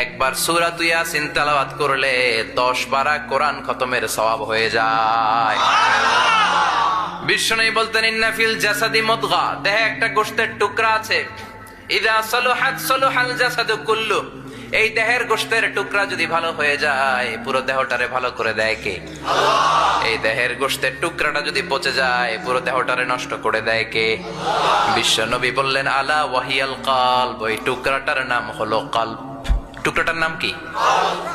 একবার সূরা ইয়াসিন তেলাওয়াত করলে 10 পারা কোরআন খতমের সওয়াব হয়ে যায়। বিশ্বনবী বলতেন, ইন্না ফিল জাসাদি মুদগা, দেহে একটা গোশতের টুকরা আছে, ইযা সালুহাত সালুহাল জাসাদু কুল্লু, এই দেহের গোশতের টুকরা যদি ভালো হয়ে যায় পুরো দেহটারে ভালো করে দেয় কে? আল্লাহ। এই দেহের গোশতের টুকরাটা যদি পচে যায় পুরো দেহটারে নষ্ট করে দেয় কে? বিশ্বনবী বললেন, আলা ওয়াহিয়াল কলব, ওই টুকরাটার নাম হলো কলব। টুকরাটার নাম কি?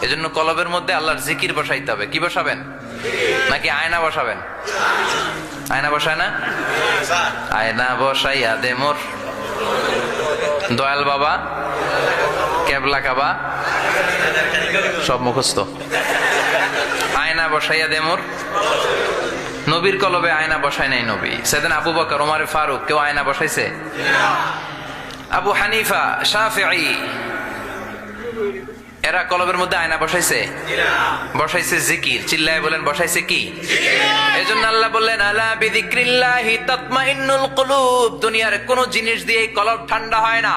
এজন্য কলবের মধ্যে আল্লাহর জিকির বসাইতে হবে। কি বসাবেন? নাকি আয়না বসাবেন? আয়না বসায় না? আয়না বসাইয়া দে মোর দয়াল বাবা, কেবলা কাবা, সব মুখস্থ। আয়না বসাইয়া দে মোর। নবীর কলবে আয়না বসায় নাই নবী। সেদিন আবু বকর, ওমর ফারুক, কেউ আয়না বসাইছে? আবু হানিফা, শাফিঈ, এরা কলবের মধ্যে আয়না বসাইছে? বসাইছে জিকির। চিল্লায় বলেন, বসাইছে কি? এজন্য আল্লাহ বললেন, আলা বিযিক্রিল্লাহি তাতমাইন্নুল কুলুব। দুনিয়ার কোন জিনিস দিয়ে কলব ঠান্ডা হয় না,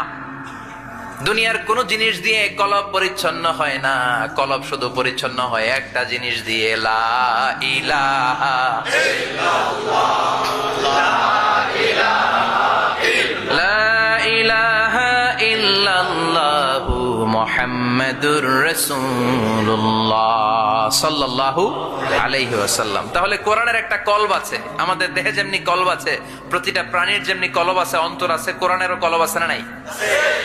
দুনিয়ার কোন জিনিস দিয়ে কলব পরিচ্ছন্ন হয় না। কলব শুধু পরিচ্ছন্ন হয় একটা জিনিস দিয়ে, লা ইলাহা ইল্লাল্লাহ, লা ইলাহা ইল্লাল্লাহু মুহাম্মাদুর রাসূলুল্লাহ সাল্লাল্লাহু আলাইহি ওয়াসাল্লাম। তাহলে কোরআনের একটা কলব আছে। আমাদের দেহে যেমনি কলব আছে, প্রতিটা প্রাণীর যেমনি কলব আছে, অন্তর আছে, কোরআনেরও কলব আছে না নাই?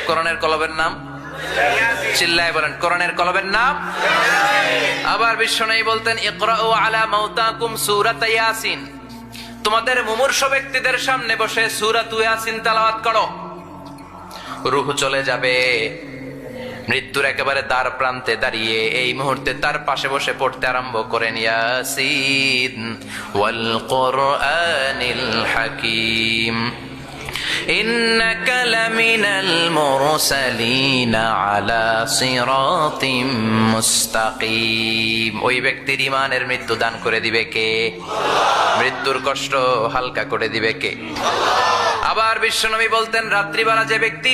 কোরআনের কলবের নাম? চিল্লায় বলেন, কোরআনের কলবের নাম? আবার বিশ্বনবী বলতেন, ইকরাউ আলা মাউতাকুম সূরাত ইয়াসিন, তোমাদের মুমূর্ষু ব্যক্তিদের সামনে বসে সূরাত ইয়াসিন তেলাওয়াত করো। রূহ চলে যাবে, মৃত্যুর একেবারে দ্বার প্রান্তে দাঁড়িয়ে এই মুহূর্তে তার পাশে বসে পড়তে আরম্ভ করেন, ইয়াসিন ওয়াল কুরআনিল হাকীম ইন্নাকা লামিনাল মুরসালিনা আলা সিরাতিম মুস্তাকিম। ওই ব্যক্তির ঈমানের মৃত্যু দান করে দিবে কে? আল্লাহ। মৃত্যুর কষ্ট হালকা করে দিবে কে? আল্লাহ। আবার বিশ্বনবী বলতেন, রাত্রিবেলা যে ব্যক্তি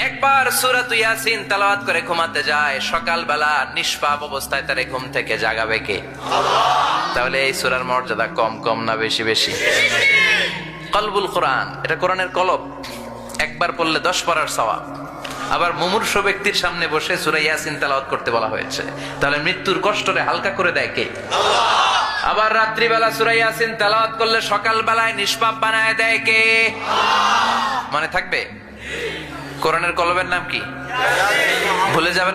একবার সূরাত ইয়াসিন তেলাওয়াত করে ঘুমাতে যায়, সকালবেলা নিষ্পাপ অবস্থায় তারে ঘুম থেকে জাগাবে কে? আল্লাহ। তাহলে এই সূরার মর্যাদা কম কম না বেশি বেশি? কলবুল কোরআন, এটা কোরআনের কলব। একবার পড়লে 10 পারার সওয়াব। আবার মুমূর্ষু ব্যক্তির সামনে বসে সূরা ইয়াসিন তেলাওয়াত করতে বলা হয়েছে। তাহলে মৃত্যুর কষ্টরে হালকা করে দেয় কে? আল্লাহ। আবার রাত্রিবেলা সূরা ইয়াসিন তেলাওয়াত করলে সকালবেলায় নিষ্পাপ বানায় দেয় কে? আল্লাহ। মনে থাকবে? কোরআনের কলবের নাম কি? ভুলে যাবেন।